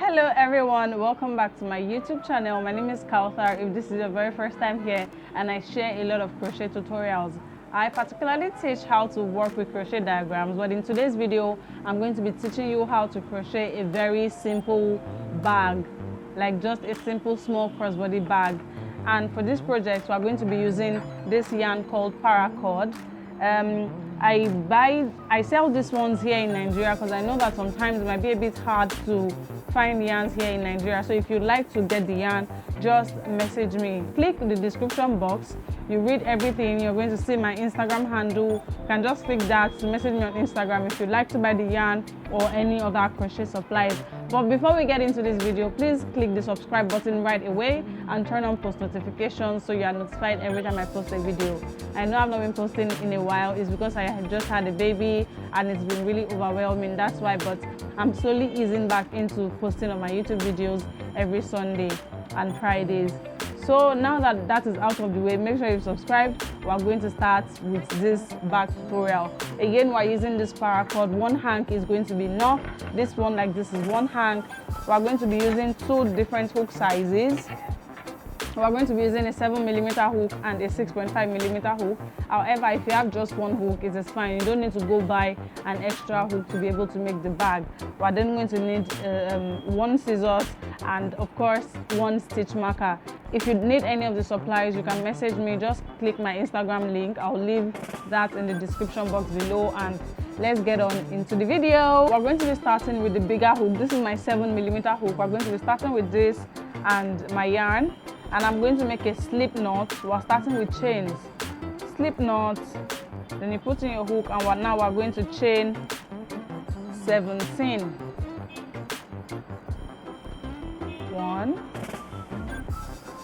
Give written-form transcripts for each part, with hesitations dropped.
Hello everyone, welcome back to my YouTube channel. My name is Kauthar. If this is your very first time here, and I share a lot of crochet tutorials. I particularly teach how to work with crochet diagrams, but in today's video I'm going to be teaching you how to crochet a very simple bag, like just a simple small crossbody bag. And for this project we are going to be using this yarn called Paracord. I sell these ones here in Nigeria because I know that sometimes it might be a bit hard to find yarns here in Nigeria. So if you'd like to get the yarn, just message me. Click the description box, you read everything. You're going to see my Instagram handle. You can just click that to message me on Instagram if you'd like to buy the yarn or any other crochet supplies. But before we get into this video, please click the subscribe button right away and turn on post notifications so you are notified every time I post a video. I know I've not been posting in a while. It's because I had just had a baby and it's been really overwhelming. That's why, but I'm slowly easing back into posting on my YouTube videos every Sunday and Fridays. So now that that is out of the way, make sure you subscribe. We're going to start with this bag tutorial. Again, we're using this paracord. One hank is going to be enough. This one, like this, is one hank. We're going to be using two different hook sizes. We're going to be using a 7mm hook and a 6.5mm hook. However, if you have just one hook, it is fine. You don't need to go buy an extra hook to be able to make the bag. We're then going to need one scissors and of course one stitch marker. If you need any of the supplies, you can message me. Just click my Instagram link. I'll leave that in the description box below, and let's get on into the video. We're going to be starting with the bigger hook. This is my 7mm hook. We're going to be starting with this and my yarn, and I'm going to make a slip knot. We're starting with chains. Slip knot, then you put in your hook, and now we're going to chain 17. 1,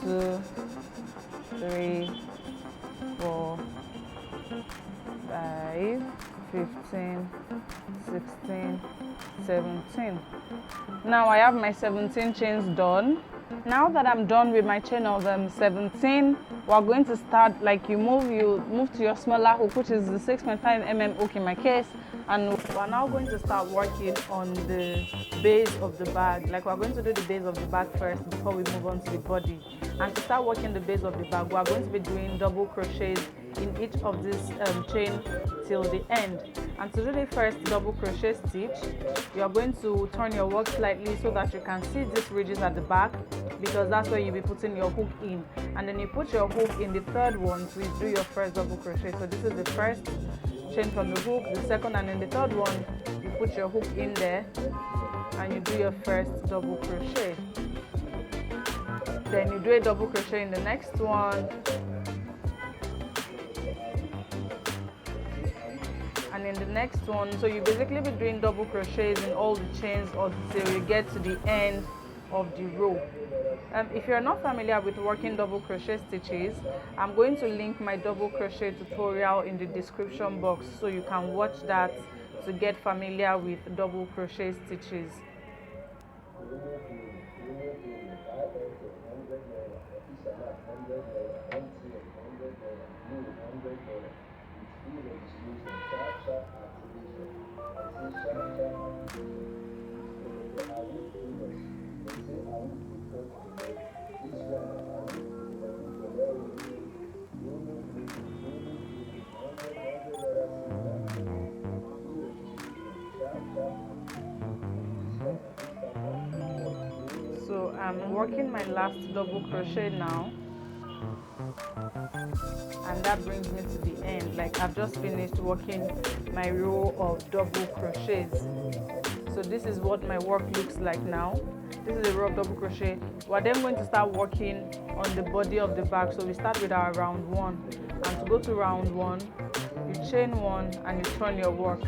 2, 3, 4, 5, 15, 16, 17. Now I have my 17 chains done. Now that I'm done with my chain of 17, we're going to start, like you move to your smaller hook, which is the 6.5mm hook in my case, and we're now going to start working on the base of the bag. Like we're going to do the base of the bag first before we move on to the body. And to start working the base of the bag, we're going to be doing double crochets in each of this chain till the end. And to do the first double crochet stitch, you're going to turn your work slightly so that you can see these ridges at the back, because that's where you'll be putting your hook in. And then you put your hook in the third one to do your first double crochet. So this is the first chain from the hook, the second, and then the third one you put your hook in there and you do your first double crochet. Then you do a double crochet in the next one, and in the next one. So you basically be doing double crochets in all the chains until you get to the end of the row. If you're not familiar with working double crochet stitches, I'm going to link my double crochet tutorial in the description box so you can watch that to get familiar with double crochet stitches. So I'm working my last double crochet now, and that brings me to the end. Like I've just finished working my row of double crochets. So this is what my work looks like now. This is a row of double crochet. We're then going to start working on the body of the bag. So we start with our round 1, and to go to round 1, you chain 1 and you turn your work.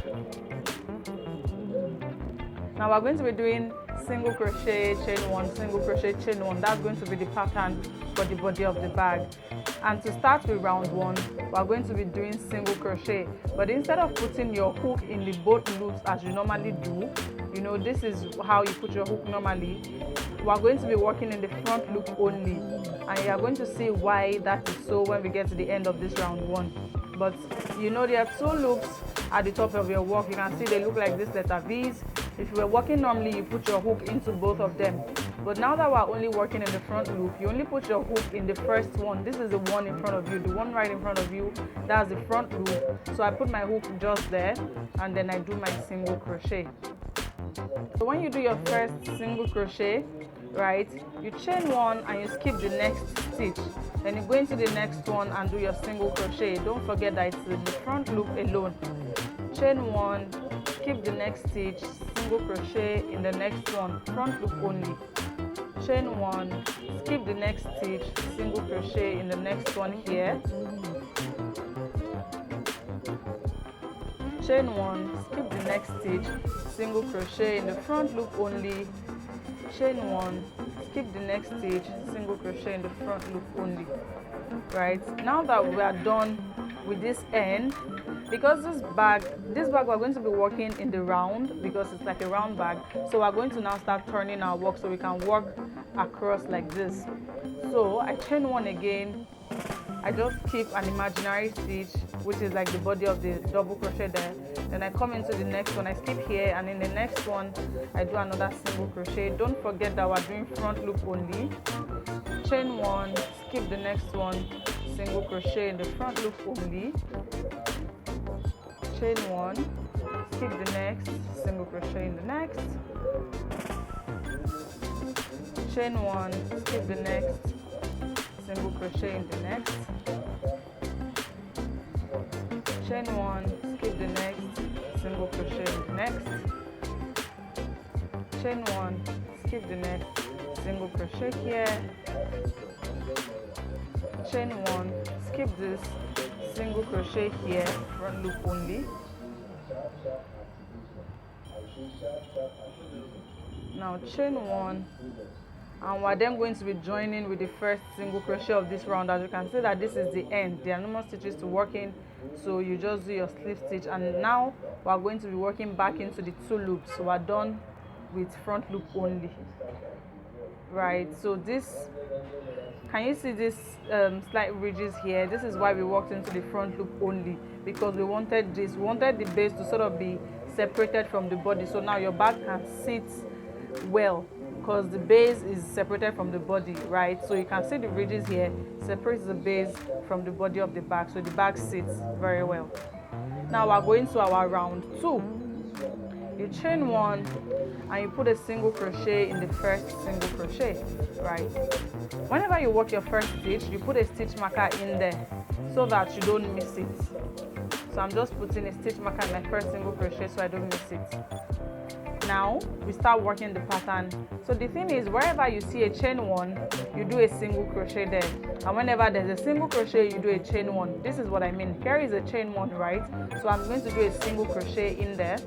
Now we're going to be doing single crochet, chain 1, single crochet, chain 1. That's going to be the pattern for the body of the bag. And to start with round 1, we're going to be doing single crochet, but instead of putting your hook in the both loops as you normally do, you know, this is how you put your hook normally, we're going to be working in the front loop only, and you are going to see why that is so when we get to the end of this round 1. But you know, there are 2 loops at the top of your work. You can see they look like this letter V's. If you were working normally, you put your hook into both of them. But now that we're only working in the front loop, you only put your hook in the first one. This is the one in front of you, the one right in front of you, that's the front loop. So I put my hook just there, and then I do my single crochet. So when you do your first single crochet, right, you chain one and you skip the next stitch. Then you go into the next one and do your single crochet. Don't forget that it's in the front loop alone. Chain one, skip the next stitch, single crochet in the next one, front loop only. Chain one, skip the next stitch, single crochet in the next one here. Chain one, skip the next stitch, single crochet in the front loop only. Chain one, skip the next stitch, single crochet in the front loop only. Right, now that we are done with this end, because this bag we're going to be working in the round, because it's like a round bag, so we're going to now start turning our work so we can work across like this. So I chain one again, I just keep an imaginary stitch, which is like the body of the double crochet there. Then I come into the next one, I skip here, and in the next one I do another single crochet. Don't forget that we're doing front loop only. Chain one, skip the next one, single crochet in the front loop only. Chain one, skip the next, single crochet in the next. Chain one, skip the next, single crochet in the next. Chain one, skip the next, single crochet in the next. Chain one, skip the next, single crochet here. Chain one, skip this, single crochet here, front loop only. Now chain one, and we're then going to be joining with the first single crochet of this round. As you can see that this is the end, there are no more stitches to work in, so you just do your slip stitch. And now we're going to be working back into the two loops, so we're done with front loop only. Right, so this, can you see this slight ridges here? This is why we worked into the front loop only, because we wanted the base to sort of be separated from the body, so now your bag can sit well because the base is separated from the body, right? So you can see the ridges here separates the base from the body of the bag, so the bag sits very well. Now we're going to our round two. You chain one and you put a single crochet in the first single crochet, right? Whenever you work your first stitch, you put a stitch marker in there so that you don't miss it. So I'm just putting a stitch marker in my first single crochet so I don't miss it. Now we start working the pattern. So the thing is, wherever you see a chain one, you do a single crochet there, and whenever there's a single crochet, you do a chain one. This is what I mean. Here is a chain one, right? So I'm going to do a single crochet in there,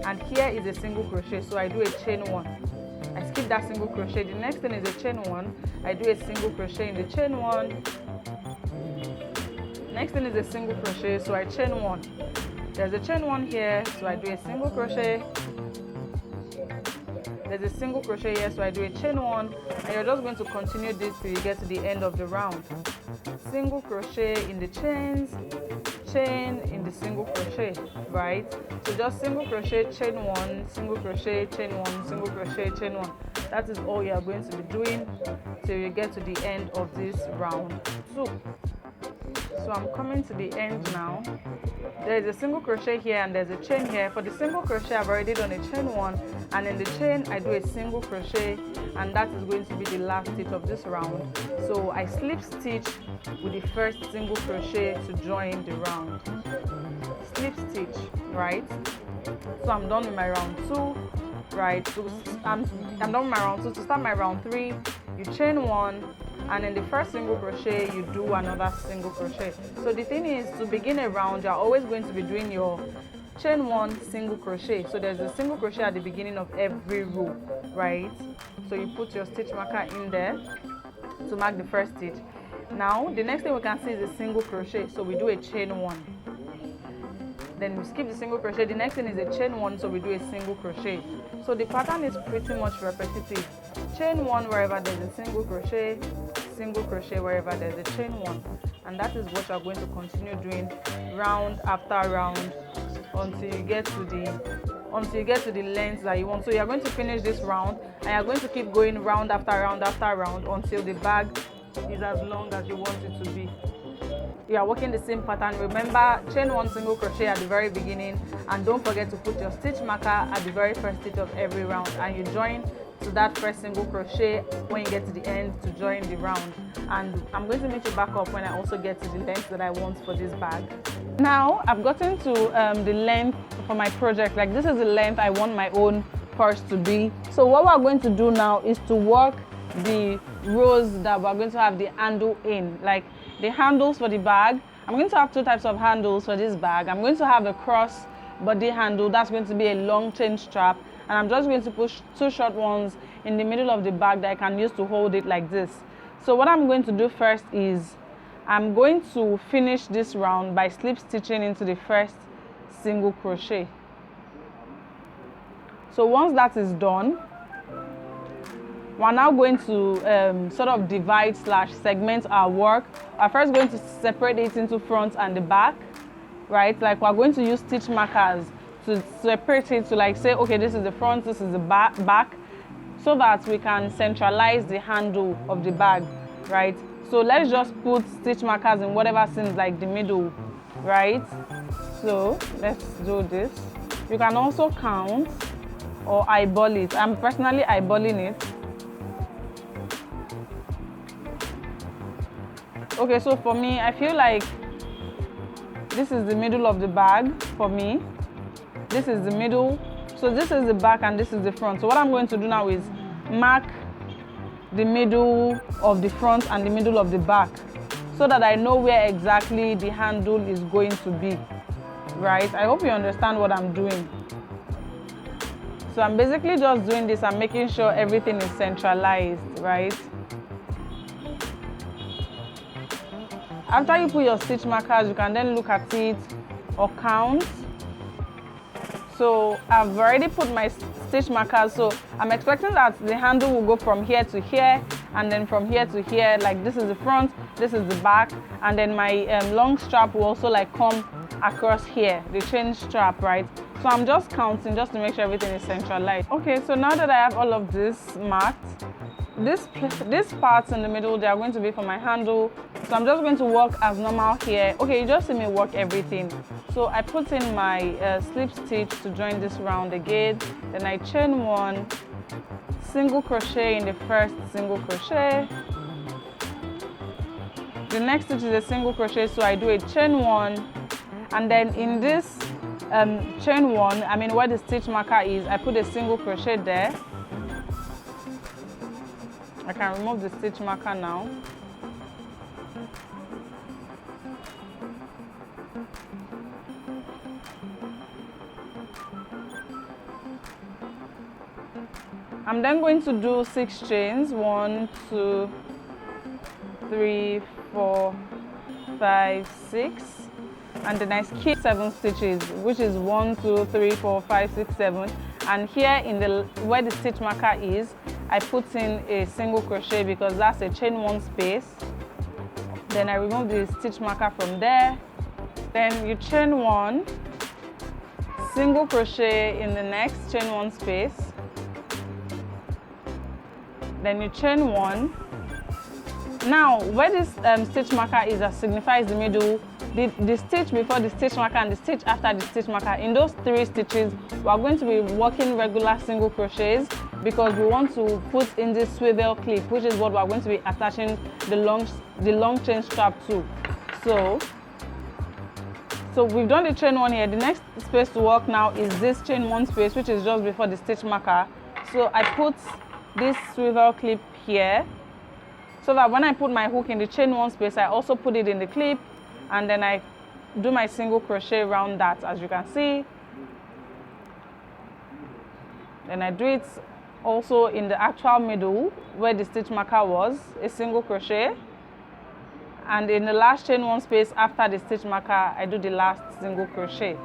and here is a single crochet, so I do a chain one. I skip that single crochet. The next thing is a chain one. I do a single crochet in the chain one. Next thing is a single crochet, so I chain one. There's a chain one here, so I do a single crochet. There's a single crochet here, so I do a chain one, and you're just going to continue this till you get to the end of the round. Single crochet in the chains, chain in the single crochet, right? So just single crochet, chain one, single crochet, chain one, single crochet, chain one. That is all you are going to be doing till you get to the end of this round two. So I'm coming to the end now. There is a single crochet here and there's a chain here. For the single crochet, I've already done a chain one, and in the chain I do a single crochet, and that is going to be the last stitch of this round. So I slip stitch with the first single crochet to join the round. Slip stitch, right? So I'm done with my round two, right? So I'm done with my round two. To start my round three, you chain one, and in the first single crochet you do another single crochet. So the thing is, to begin a round, you're always going to be doing your chain one, single crochet. So there's a single crochet at the beginning of every row, right? So you put your stitch marker in there to mark the first stitch. Now the next thing we can see is a single crochet, so we do a chain one. Then we skip the single crochet. The next thing is a chain one, so we do a single crochet. So the pattern is pretty much repetitive. Chain one wherever there's a single crochet wherever there's a chain one, and that is what you're going to continue doing round after round until you get to the until you get to the length that you want. So you're going to finish this round and you're going to keep going round after round after round until the bag is as long as you want it to be. You are working the same pattern. Remember, chain 1 single crochet at the very beginning, and don't forget to put your stitch marker at the very first stitch of every round, and you join to that first single crochet when you get to the end to join the round. And I'm going to make it back up when I also get to the length that I want for this bag. Now I've gotten to the length for my project. Like, this is the length I want my own purse to be. So what we're going to do now is to work the rows that we're going to have the handle in, like the handles for the bag. I'm going to have 2 types of handles for this bag. I'm going to have a cross body handle that's going to be a long chain strap, and I'm just going to push 2 short ones in the middle of the bag that I can use to hold it like this. So what I'm going to do first is I'm going to finish this round by slip stitching into the first single crochet. So once that is done, we're now going to sort of divide / segment our work. We're first going to separate it into front and the back, right? Like, we're going to use stitch markers to separate it, to like say, okay, this is the front, this is the back, so that we can centralize the handle of the bag, right? So let's just put stitch markers in whatever seems like the middle, right? So let's do this. You can also count or eyeball it. I'm personally eyeballing it. Okay, so for me, I feel like this is the middle of the bag for me. This is the middle. So this is the back and this is the front. So what I'm going to do now is mark the middle of the front and the middle of the back, so that I know where exactly the handle is going to be, right? I hope you understand what I'm doing. So I'm basically just doing this and making sure everything is centralized, right? After you put your stitch markers, you can then look at it or count. So I've already put my stitch markers, so I'm expecting that the handle will go from here to here, and then from here to here. Like, this is the front, this is the back, and then my long strap will also like come across here, the chain strap, right? So I'm just counting just to make sure everything is centralized. Okay, so now that I have all of this marked, these parts in the middle, they are going to be for my handle. So I'm just going to work as normal here. Okay, you just see me work everything. So I put in my slip stitch to join this round again. Then I chain 1, single crochet in the first single crochet. The next stitch is a single crochet, so I do a chain 1. And then in this chain 1, I mean where the stitch marker is, I put a single crochet there. I can remove the stitch marker now. I'm then going to do 6 chains. 1, 2, 3, 4, 5, 6. And then I skip 7 stitches, which is 1, 2, 3, 4, 5, 6, 7. And here in the where the stitch marker is, I put in a single crochet because that's a chain 1 space. Then I remove the stitch marker from there. Then you chain 1, single crochet in the next chain 1 space. Then you chain 1. Now, where this stitch marker is, that signifies the middle, the stitch before the stitch marker and the stitch after the stitch marker, in those 3 stitches, we are going to be working regular single crochets because we want to put in this swivel clip, which is what we are going to be attaching the long chain strap to. So we've done the chain 1 here. The next space to work now is this chain 1 space, which is just before the stitch marker. So I put this swivel clip here, so that when I put my hook in the chain 1 space, I also put it in the clip, and then I do my single crochet around that, as you can see. Then I do it also in the actual middle where the stitch marker was, a single crochet. And in the last chain 1 space after the stitch marker, I do the last single crochet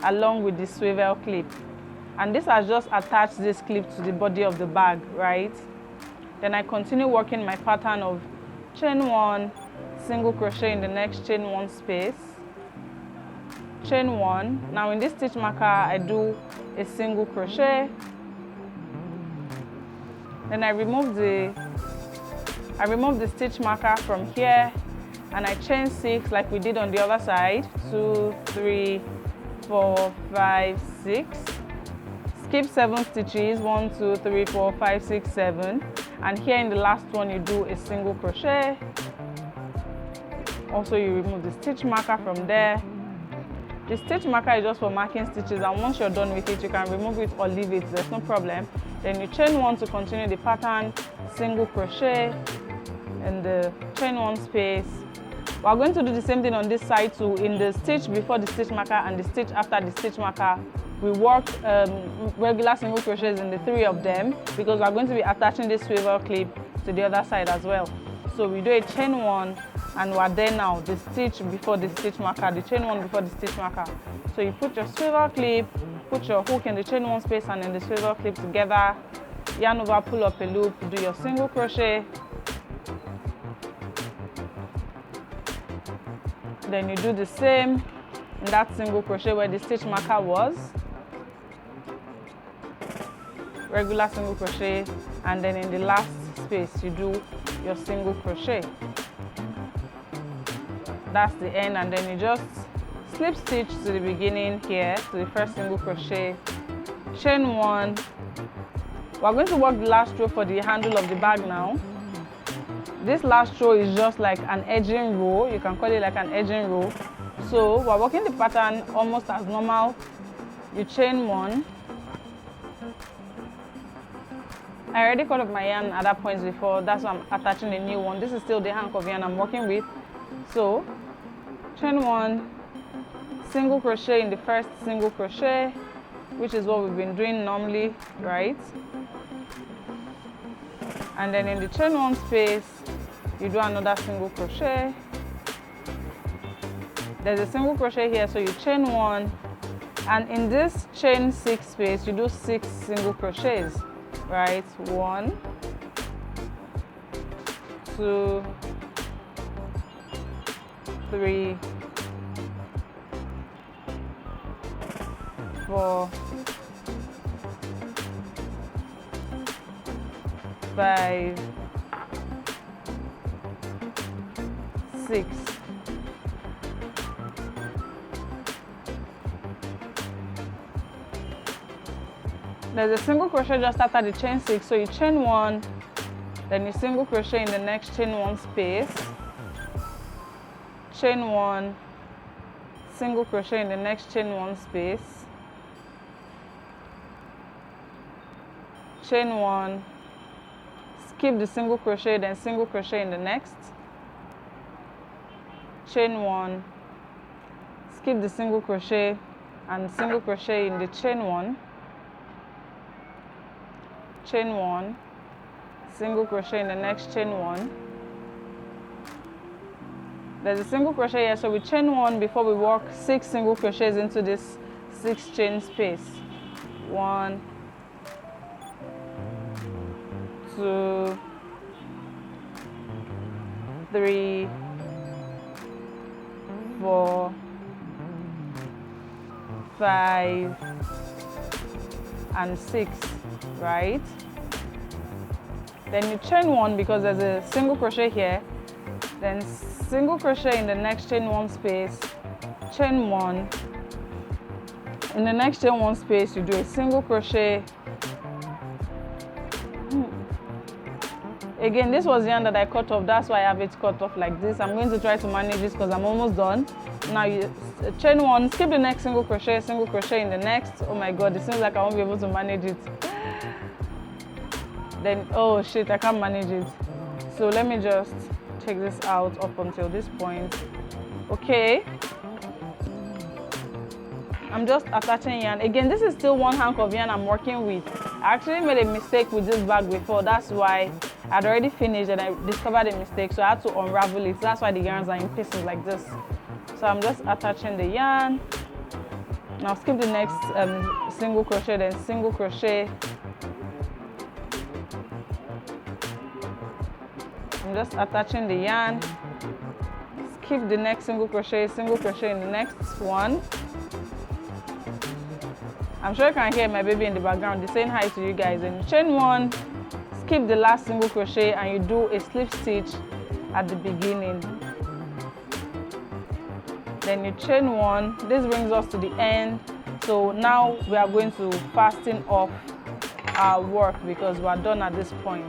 along with the swivel clip. And this has just attached this clip to the body of the bag, right? Then I continue working my pattern of chain 1, single crochet in the next chain 1 space. chain 1. Now in this stitch marker I do a single crochet, then I remove the stitch marker from here and I chain 6 like we did on the other side. 2, 3, 4, 5, 6. Skip 7 stitches, 1, 2, 3, 4, 5, 6, 7, and here in the last one you do a single crochet. Also you remove the stitch marker from there. The stitch marker is just for marking stitches, and once you're done with it you can remove it or leave it, there's no problem. Then you chain 1 to continue the pattern, single crochet in the chain 1 space. We're going to do the same thing on this side too. In the stitch before the stitch marker and the stitch after the stitch marker, we work regular single crochets in the 3 of them, because we're going to be attaching this swivel clip to the other side as well. So we do a chain 1 and we're there now, the stitch before the stitch marker, the chain 1 before the stitch marker. So you put your swivel clip, put your hook in the chain 1 space and in the swivel clip together, yarn over, pull up a loop, do your single crochet, then you do the same in that single crochet where the stitch marker was, regular single crochet, and then in the last space you do your single crochet. That's the end, and then you just slip stitch to the beginning here, to the first single crochet, chain 1. We're going to work the last row for the handle of the bag now. This last row is just like an edging row, you can call it like an edging row. So we're working the pattern almost as normal. You chain 1. I already cut off my yarn at that point before, that's why I'm attaching a new one. This is still the hank of yarn I'm working with. So chain 1, single crochet in the first single crochet, which is what we've been doing normally, right? And then in the chain 1 space you do another single crochet. There's a single crochet here, so you chain 1, and in this chain 6 space you do 6 single crochets, right? 1, 2, 3, 4, 5, 6. There's a single crochet just after the chain 6, so you chain 1, then you single crochet in the next chain 1 space, chain 1, single crochet in the next chain 1 space, chain 1, skip the single crochet, then single crochet in the next, chain 1, skip the single crochet and single crochet in the chain 1, chain 1, single crochet in the next chain 1. There's a single crochet here, so we chain 1 before we work 6 single crochets into this 6 chain space. 1, 2, 3, 4, 5, and 6, right? Then you chain 1 because there's a single crochet here, then single crochet in the next chain 1 space, chain 1. In the next chain 1 space you do a single crochet. Again, this was the yarn that I cut off, that's why I have it cut off like this. I'm going to try to manage this because I'm almost done. Now you chain 1, skip the next single crochet in the next. Oh my god, it seems like I won't be able to manage it. Then, oh shit, I can't manage it. So let me just take this out up until this point. Okay. I'm just attaching yarn. Again, this is still one hank of yarn I'm working with. I actually made a mistake with this bag before. That's why I'd already finished and I discovered a mistake. So I had to unravel it. That's why the yarns are in pieces like this. So I'm just attaching the yarn. Now skip the next single crochet, then single crochet. I'm just attaching the yarn. Skip the next single crochet in the next one. I'm sure you can hear my baby in the background. He's saying hi to you guys. And chain 1, skip the last single crochet and you do a slip stitch at the beginning. Then you chain 1. This brings us to the end. So now we are going to fasten off our work because we are done at this point.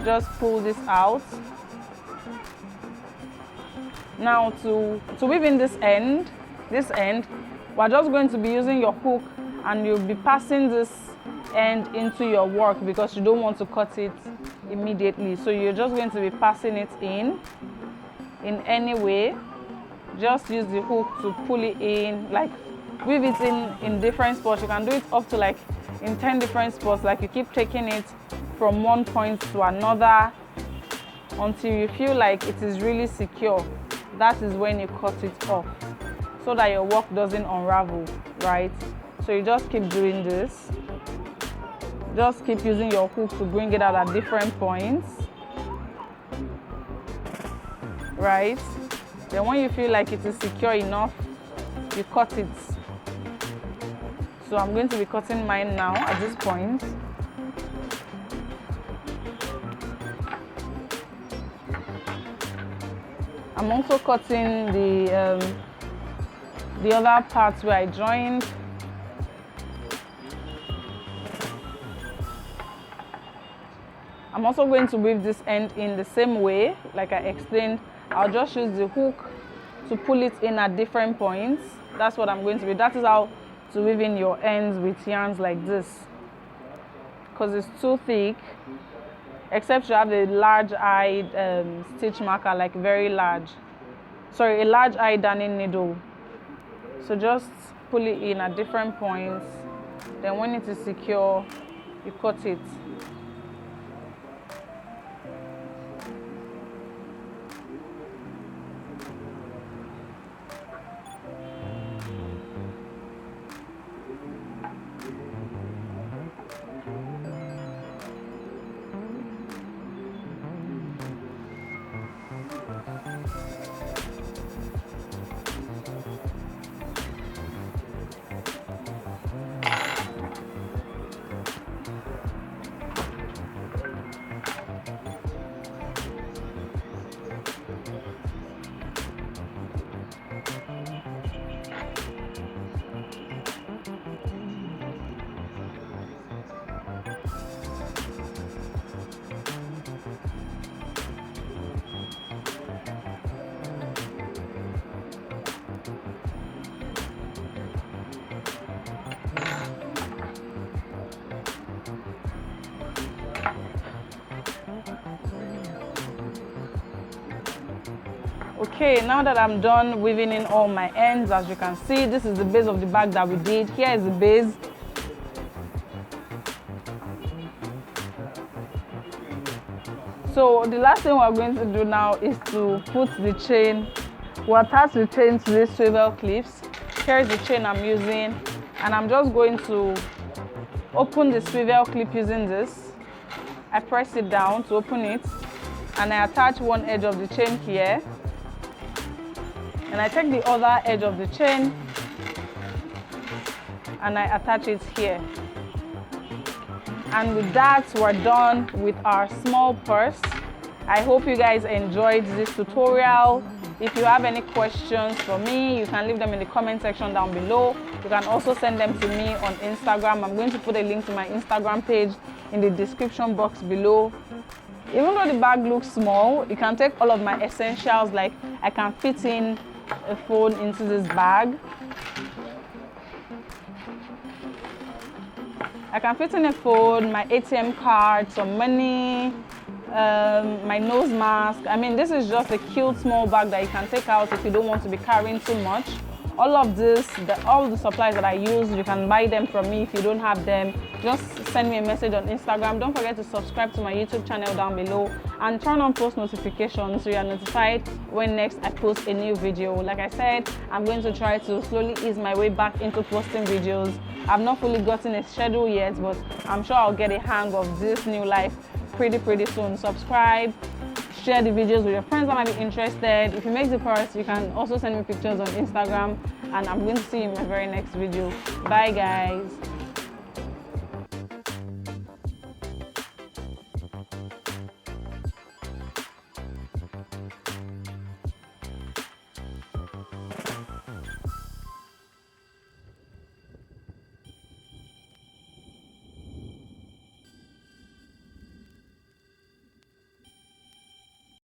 Just pull this out. Now to weave in this end, we're just going to be using your hook and you'll be passing this end into your work because you don't want to cut it immediately. So you're just going to be passing it in any way. Just use the hook to pull it in, like weave it in different spots. You can do it up to like in 10 different spots, like you keep taking it from one point to another until you feel like it is really secure. That is when you cut it off so that your work doesn't unravel, right? So you just keep doing this. Just keep using your hook to bring it out at different points, right? Then when you feel like it is secure enough, you cut it. So I'm going to be cutting mine now at this point. I'm also cutting the other parts where I joined. I'm also going to weave this end in the same way, like I explained. I'll just use the hook to pull it in at different points. That's what I'm going to do. That is how to weave in your ends with yarns like this. Because it's too thick, except you have a large-eyed stitch marker, like very large. Sorry, a large-eyed darning needle. So just pull it in at different points. Then when it is secure, you cut it. Okay, now that I'm done weaving in all my ends, as you can see, this is the base of the bag that we did. Here is the base. So the last thing we're going to do now is to put the chain. We'll attach the chain to these swivel clips. Here is the chain I'm using, and I'm just going to open the swivel clip using this. I press it down to open it, and I attach one edge of the chain here. And I take the other edge of the chain and I attach it here. And with that, we're done with our small purse. I hope you guys enjoyed this tutorial. If you have any questions for me, you can leave them in the comment section down below. You can also send them to me on Instagram. I'm going to put a link to my Instagram page in the description box below. Even though the bag looks small, you can take all of my essentials, like I can fit in a phone into this bag. I can fit in a phone, my ATM card, some money, my nose mask. I mean, this is just a cute small bag that you can take out if you don't want to be carrying too much. All of this, all the supplies that I use, you can buy them from me. If you don't have them, just send me a message on Instagram. Don't forget to subscribe to my YouTube channel down below and turn on post notifications so you are notified when next I post a new video. Like I said, I'm going to try to slowly ease my way back into posting videos. I've not fully gotten a schedule yet, but I'm sure I'll get a hang of this new life pretty soon. Subscribe, share the videos with your friends that might be interested. If you make the purse, you can also send me pictures on Instagram and I'm going to see you in my very next video. Bye guys.